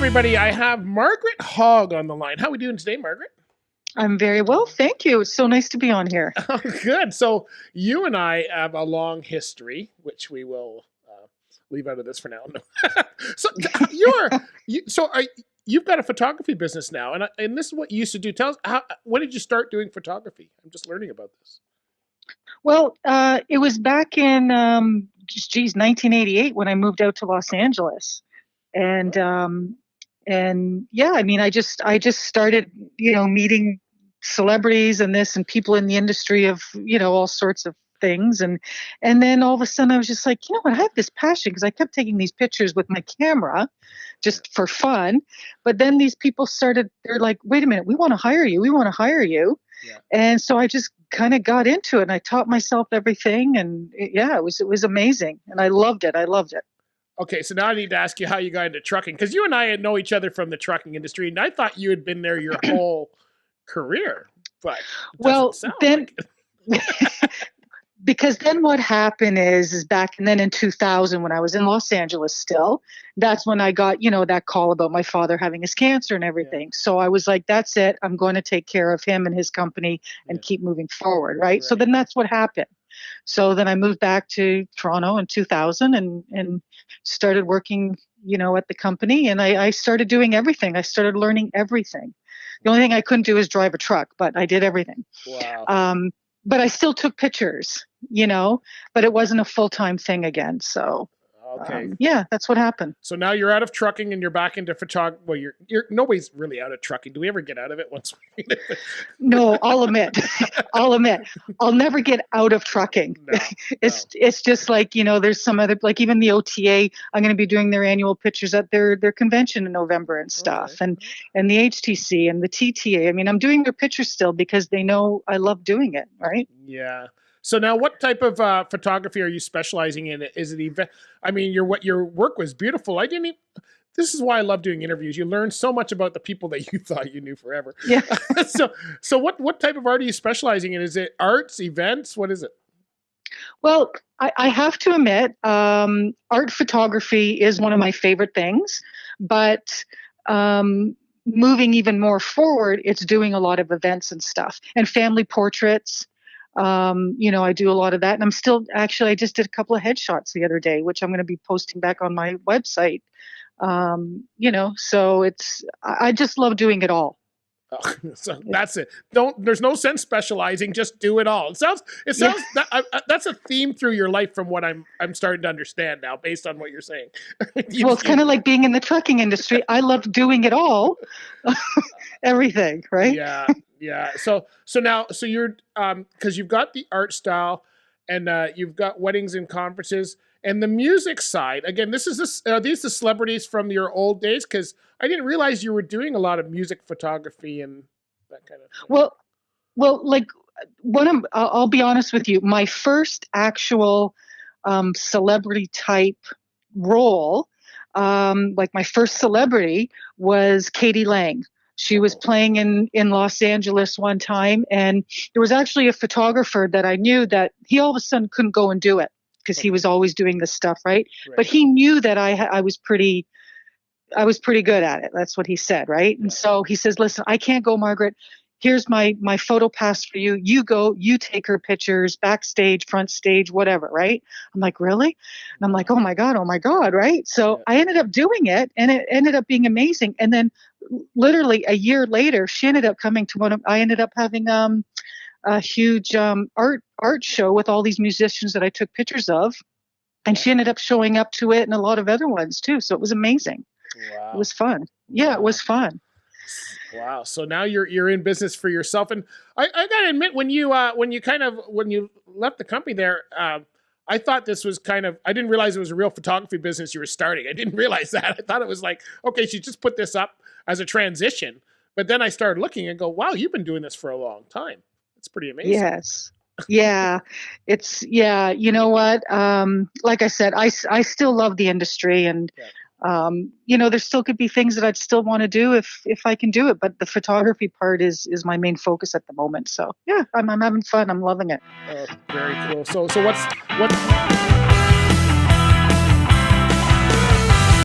everybody. I have Margaret Hogg on the line. How are we doing today, Margaret? I'm very well, thank you. It's so nice to be on here. Oh, good. So you and I have a long history, which we will leave out of this for now. No. So you've got a photography business now, and this is what you used to do. Tell us, when did you start doing photography? I'm just learning about this. Well, it was back in 1988 when I moved out to Los Angeles, and yeah, I mean, I just started, meeting celebrities and people in the industry of, all sorts of things. And then all of a sudden I was just like, I have this passion because I kept taking these pictures with my camera just for fun. But then these people they're like, wait a minute, we want to hire you. We want to hire you. Yeah. And so I just kind of got into it and I taught myself everything. And it was amazing. And I loved it. Okay, so now I need to ask you how you got into trucking, because you and I know each other from the trucking industry, and I thought you had been there your whole career, but because then what happened is back and then in 2000 when I was in Los Angeles still, that's when I got, that call about my father having his cancer and everything. Yeah. So I was like, that's it. I'm going to take care of him and his company and keep moving forward, right? So then that's what happened. So then I moved back to Toronto in 2000 and started working, at the company. And I started doing everything. I started learning everything. The only thing I couldn't do is drive a truck, but I did everything. Wow. But I still took pictures, but it wasn't a full-time thing again. So, okay. That's what happened. So now you're out of trucking and you're back into photography. Well, you're nobody's really out of trucking. Do we ever get out of it once? No, I'll admit, I'll never get out of trucking. No. It's just like, there's some other, like even the OTA, I'm going to be doing their annual pictures at their convention in November and stuff. Okay. And the HTC and the TTA. I mean, I'm doing their pictures still because they know I love doing it. Right. Yeah. So now what type of photography are you specializing in? Is it event? I mean, your work was beautiful. This is why I love doing interviews. You learn so much about the people that you thought you knew forever. Yeah. So what type of art are you specializing in? Is it arts, events? What is it? Well, I have to admit, art photography is one of my favorite things, but moving even more forward, it's doing a lot of events and stuff and family portraits. I do a lot of that, and I just did a couple of headshots the other day, which I'm going to be posting back on my website. So I just love doing it all. Oh, so that's it. There's no sense specializing, just do it all. It sounds that's a theme through your life from what I'm starting to understand now based on what you're saying. Well, it's kind of like being in the trucking industry. I love doing it all. Everything, right? Yeah. So you're because you've got the art style and you've got weddings and conferences and the music side. Again, are these the celebrities from your old days? Because I didn't realize you were doing a lot of music photography and that kind of thing. Well, like I'll be honest with you. My first actual celebrity type role, like my first celebrity was Katie Lang. She was playing in Los Angeles one time, and there was actually a photographer that I knew that he all of a sudden couldn't go and do it because he was always doing this stuff, right? But he knew that I was pretty good at it. That's what he said, right? And so he says, "Listen, I can't go, Margaret. Here's my photo pass for you. You go, you take her pictures, backstage, front stage, whatever, right?" I'm like, "Really?" And I'm like, oh my God, right? So I ended up doing it, and it ended up being amazing. And then literally a year later, she ended up coming to I ended up having a huge art show with all these musicians that I took pictures of. And she ended up showing up to it and a lot of other ones too. So it was amazing. Wow. It was fun. Yeah, it was fun. Wow. So now you're in business for yourself. And I gotta admit, when you left the company there, I thought this was I didn't realize it was a real photography business you were starting. I didn't realize that. I thought it was like, okay, she just put this up as a transition. But then I started looking and go, wow, you've been doing this for a long time. It's pretty amazing. Yes. Yeah. You know what? Like I said, I still love the industry and, there still could be things that I'd still want to do if I can do it. But the photography part is my main focus at the moment. So yeah, I'm having fun. I'm loving it. Oh, very cool. So what's